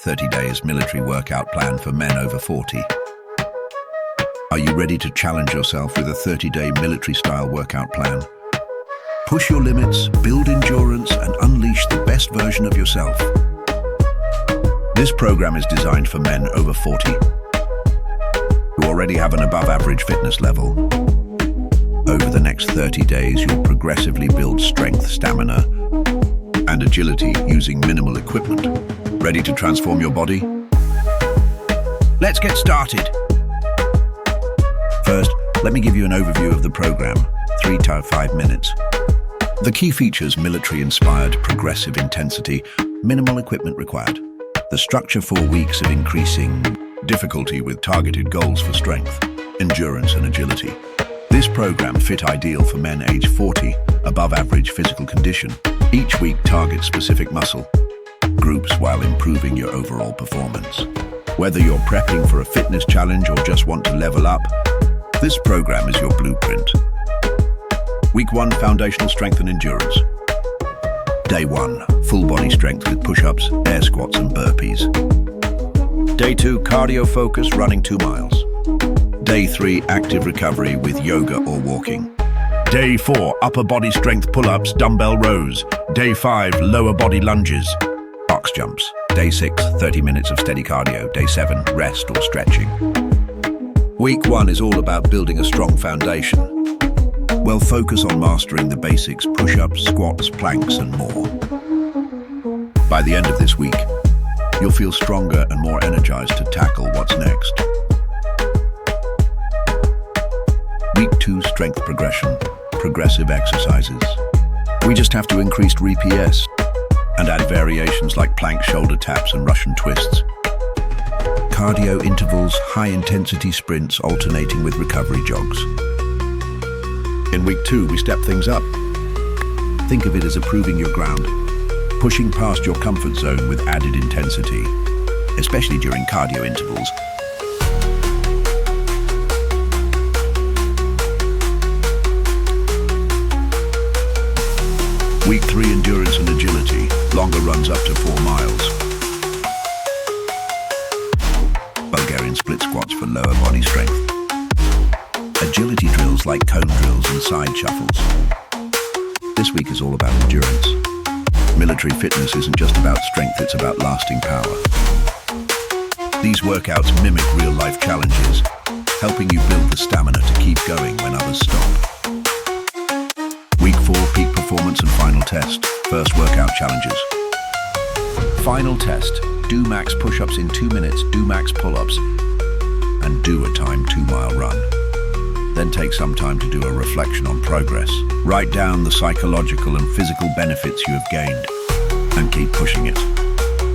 30 days military workout plan for men over 40. Are you ready to challenge yourself with a 30-day military-style workout plan? Push your limits, build endurance, and unleash the best version of yourself. This program is designed for men over 40 who already have an above-average fitness level. Over the next 30 days, you'll progressively build strength, stamina, and agility using minimal equipment. Ready to transform your body? Let's get started. First, let me give you an overview of the program, 3 to 5 minutes. The key features: military-inspired, progressive intensity, minimal equipment required. The structure: 4 weeks of increasing difficulty with targeted goals for strength, endurance, and agility. This program fit ideal for men age 40, above average physical condition. Each week targets specific muscle groups while improving your overall performance. Whether you're prepping for a fitness challenge or just want to level up, this program is your blueprint. Week 1, foundational strength and endurance. Day 1, full body strength with push-ups, air squats, and burpees. Day 2, cardio focus, running 2 miles. Day 3, active recovery with yoga or walking. Day 4, upper body strength pull-ups, dumbbell rows. Day 5, lower body lunges, box jumps. Day 6, 30 minutes of steady cardio. Day 7, rest or stretching. Week 1 is all about building a strong foundation. We'll focus on mastering the basics: push-ups, squats, planks, and more. By the end of this week, you'll feel stronger and more energized to tackle what's next. Week 2, strength progression, progressive exercises. We just have to increase RPS and add variations like plank, shoulder taps, and Russian twists. Cardio intervals, high-intensity sprints alternating with recovery jogs. In week 2, we step things up. Think of it as improving your ground, pushing past your comfort zone with added intensity, especially during cardio intervals. Week 3, endurance and agility, longer runs up to 4 miles. Bulgarian split squats for lower body strength. Agility drills like cone drills and side shuffles. This week is all about endurance. Military fitness isn't just about strength, it's about lasting power. These workouts mimic real-life challenges, helping you build the stamina to keep going when others stop. Week 4, peak performance and final test. First, workout challenges. Final test: do max push-ups in 2 minutes, do max pull-ups, and do a timed 2-mile run. Then take some time to do a reflection on progress. Write down the psychological and physical benefits you have gained, and keep pushing it.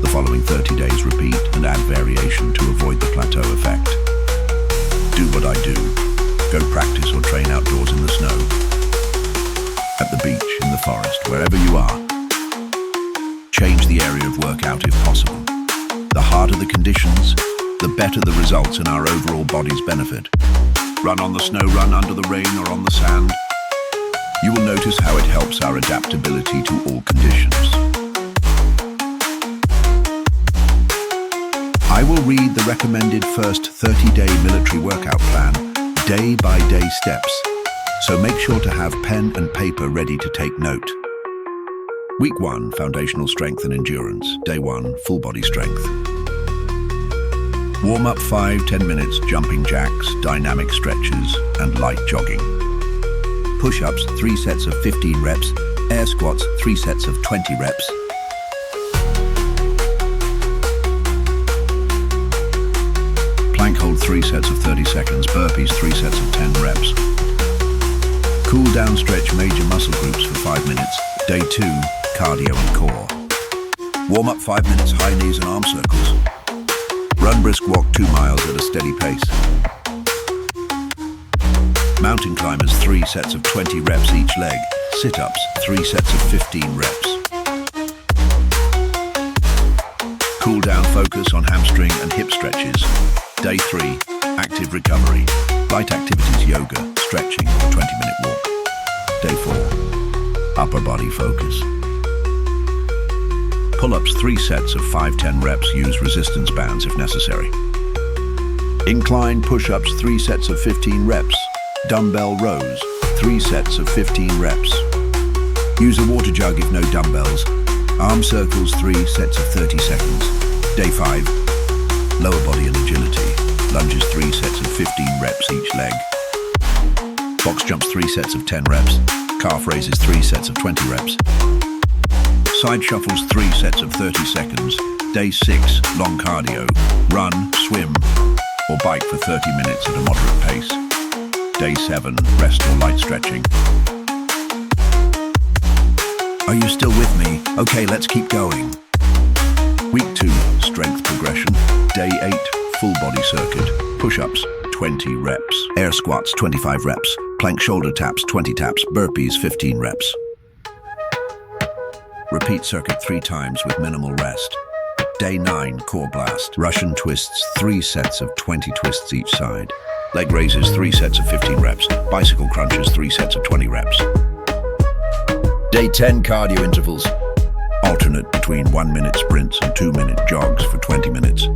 The following 30 days repeat and add variation to avoid the plateau effect. Do what I do. Go practice or train outdoors in the snow, at the beach, in the forest, wherever you are. Change the area of workout if possible. The harder the conditions, the better the results and our overall body's benefit. Run on the snow, run under the rain or on the sand. You will notice how it helps our adaptability to all conditions. I will read the recommended first 30-day military workout plan, day-by-day steps, so make sure to have pen and paper ready to take note. Week 1, foundational strength and endurance. Day 1, full body strength. Warm up 5-10 minutes, jumping jacks, dynamic stretches, and light jogging. Push-ups, 3 sets of 15 reps. Air squats, 3 sets of 20 reps. Plank hold, 3 sets of 30 seconds. Burpees, 3 sets of 10 reps. Cool down stretch major muscle groups for 5 minutes. Day 2, cardio and core. Warm up 5 minutes, high knees and arm circles. Run brisk walk 2 miles at a steady pace. Mountain climbers, 3 sets of 20 reps each leg. Sit-ups, 3 sets of 15 reps. Cool down focus on hamstring and hip stretches. Day 3, active recovery. Light activities, yoga, stretching, or 20-minute walk. Day 4, upper body focus. Pull-ups 3 sets of 5-10 reps. Use resistance bands if necessary. Incline push-ups 3 sets of 15 reps. Dumbbell rows 3 sets of 15 reps. Use a water jug if no dumbbells. Arm circles 3 sets of 30 seconds. Day 5. Lower body and agility. Lunges 3 sets of 15 reps each leg. Box jumps 3 sets of 10 reps. Calf raises 3 sets of 20 reps. Side shuffles 3 sets of 30 seconds. Day 6, long cardio. Run, swim, or bike for 30 minutes at a moderate pace. Day 7, rest or light stretching. Are you still with me? Okay, let's keep going. Week 2, strength progression. Day 8, full body circuit. Push-ups, 20 reps. Air squats, 25 reps. Plank shoulder taps, 20 taps. Burpees, 15 reps. Repeat circuit 3 times with minimal rest. Day 9, core blast. Russian twists, 3 sets of 20 twists each side. Leg raises, 3 sets of 15 reps. Bicycle crunches, 3 sets of 20 reps. Day 10, cardio intervals. Alternate between 1-minute sprints and 2-minute jogs for 20 minutes.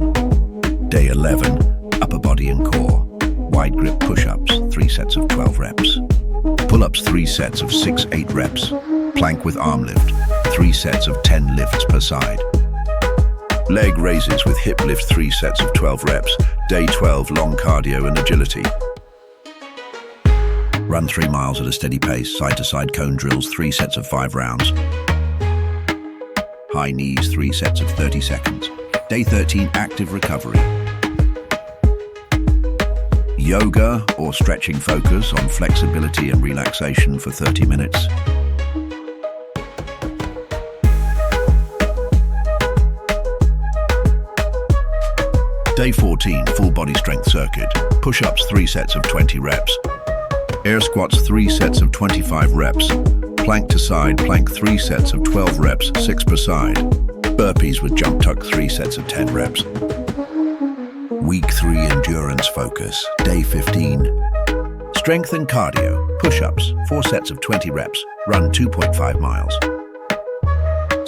Day 11, upper body and core. Wide grip push-ups, 3 sets of 12 reps. Pull-ups 3 sets of 6-8 reps. Plank with arm lift, 3 sets of 10 lifts per side. Leg raises with hip lift, 3 sets of 12 reps. Day 12, long cardio and agility. Run 3 miles at a steady pace. Side-to-side cone drills, 3 sets of 5 rounds. High knees, 3 sets of 30 seconds. Day 13, active recovery. Yoga or stretching focus on flexibility and relaxation for 30 minutes. Day 14, full body strength circuit. Push-ups 3 sets of 20 reps. Air squats 3 sets of 25 reps. Plank to side plank 3 sets of 12 reps, 6 per side. Burpees with jump tuck 3 sets of 10 reps. Week 3, endurance focus. Day 15. Strength and cardio. Push-ups 4 sets of 20 reps. Run 2.5 miles.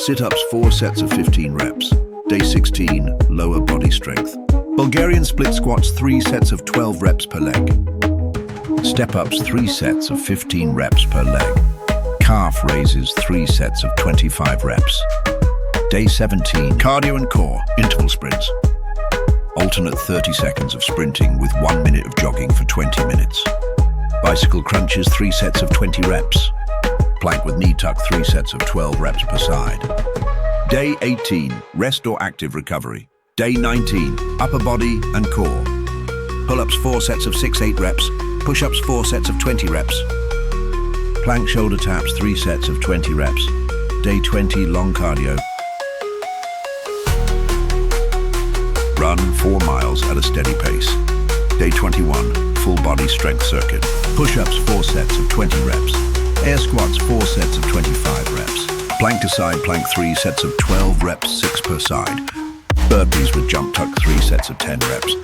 Sit-ups 4 sets of 15 reps. Day 16, lower body strength. Bulgarian split squats 3 sets of 12 reps per leg. Step-ups 3 sets of 15 reps per leg. Calf raises 3 sets of 25 reps. Day 17, cardio and core, interval sprints. Alternate 30 seconds of sprinting with 1 minute of jogging for 20 minutes. Bicycle crunches 3 sets of 20 reps. Plank with knee tuck 3 sets of 12 reps per side. Day 18, rest or active recovery. Day 19, upper body and core. Pull-ups 4 sets of 6-8 reps. Push-ups 4 sets of 20 reps. Plank shoulder taps 3 sets of 20 reps. Day 20, long cardio. Run 4 miles at a steady pace. Day 21, full body strength circuit. Push-ups 4 sets of 20 reps. Air squats 4 sets of 25 reps. Plank to side plank 3 sets of 12 reps, 6 per side. Burpees with jump tuck 3 sets of 10 reps.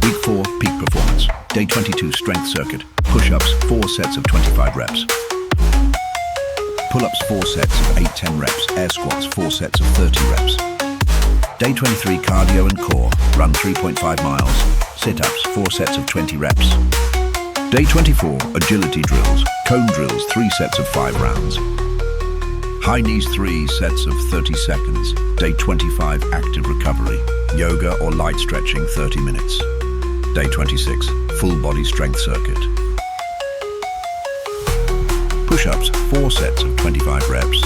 Week 4, peak performance. Day 22, strength circuit. Push-ups 4 sets of 25 reps. Pull-ups 4 sets of 8-10 reps. Air squats 4 sets of 30 reps. Day 23, cardio and core. Run 3.5 miles. Sit-ups 4 sets of 20 reps. Day 24, agility drills. Cone drills 3 sets of 5 rounds. High knees 3 sets of 30 seconds. Day 25, active recovery. Yoga or light stretching 30 minutes. Day 26, full body strength circuit. Push-ups 4 sets of 25 reps.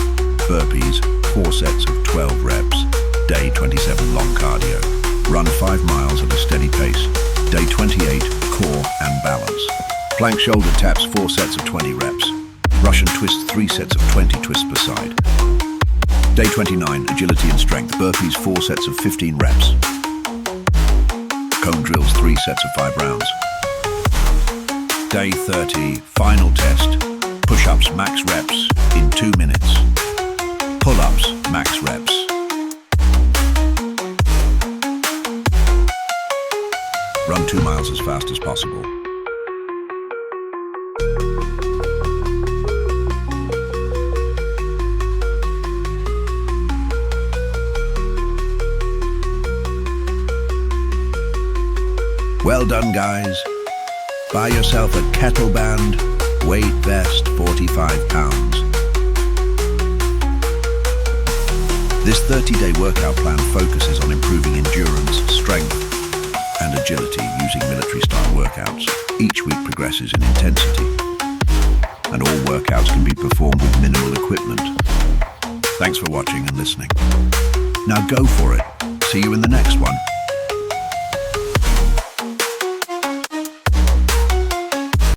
Burpees 4 sets of 12 reps. Day 27, long cardio. Run 5 miles at a steady pace. Day 28, core and balance. Plank shoulder taps 4 sets of 20 reps. Russian twists 3 sets of 20 twists per side. Day 29, agility and strength. Burpees 4 sets of 15 reps. Cone drills 3 sets of 5 rounds. Day 30, final test. Push-ups max reps in 2 minutes. Pull-ups max reps. Run 2 miles as fast as possible. Well done, guys. Buy yourself a kettleband, weight vest, £45. This 30-day workout plan focuses on improving endurance, strength, and agility using military-style workouts. Each week progresses in intensity, and all workouts can be performed with minimal equipment. Thanks for watching and listening. Now go for it. See you in the next one.